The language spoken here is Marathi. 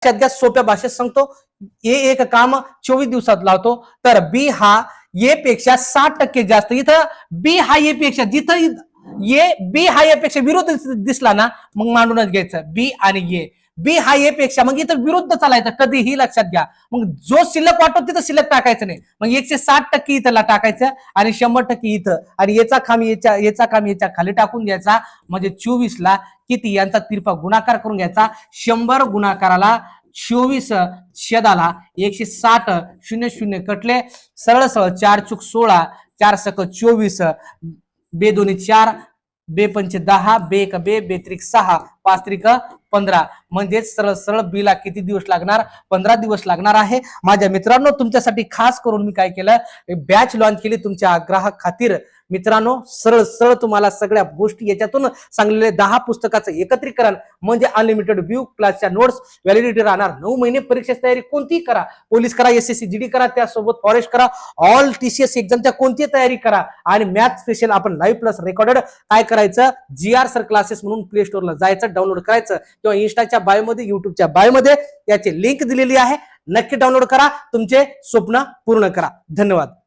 सध्या सोप्या भाषेत सांगतो, ए एक काम 24 दिवसात लावतो, तर बी हा ए पेक्षा 60% जास्त. इथं बी हा ए पेक्षा, जिथं ए बी हा ए पेक्षा विरुद्ध दिसला ना, मग मांडूनच घ्यायचं बी आणि ए. बी हा ए पेक्षा, मग इथं विरुद्ध चालायचं कधीही लक्षात घ्या. मग जो शिल्लक वाटतो तिथं शिल्लक टाकायचं नाही. मग 160% इथं टाकायचं आणि 100% इथं, आणि याचा खाम याच्या खाली टाकून द्यायचा. म्हणजे 24 ला किती यांचा तिरपा गुणाकार करून घ्यायचा. 100 गुणाकाराला 24 छेदाला 160, 00 कटले, सरळ सरळ 4 चूक 16, 4 सक 24, बे दोन्ही 4, बे पंचे 10, बे एक बे, बे त्रिक 6, 5 त्रिक 15. म्हणजे सरळ सरळ बीला किती दिवस लागणार? 15 दिवस लागणार आहे. माझ्या मित्रांनो, तुमच्यासाठी खास करून मी काय केलं, बॅच लॉन्च केली तुमच्या ग्राहक खातीर. मित्रांनो, सरळ सरळ तुम्हाला सगळ्या गोष्टी याच्यातून सांगलेले 10 पुस्तकाचं एकत्रीकरण, म्हणजे अनलिमिटेड व्यू, क्लासच्या नोट्स, व्हॅलिडिटी राहणार 9 महिने. परीक्षेची तयारी कोणतीही करा, पोलीस करा, एसएससी जीडी करा, त्यासोबत फॉरेस्ट करा, ऑल टीसीएस एक्झामच्या कोणतीही तयारी करा. आणि मॅथ स्पेशल आपण लाईव्ह प्लस रेकॉर्डेड काय करायचं, GR सर क्लासेस म्हणून प्ले स्टोअरला जायचं, डाउनलोड करायचं, किंवा इंस्टाच्या बायोमध्ये, युट्यूबच्या बायोमध्ये याची लिंक दिलेली आहे. नक्की डाउनलोड करा, तुमचे स्वप्न पूर्ण करा. धन्यवाद.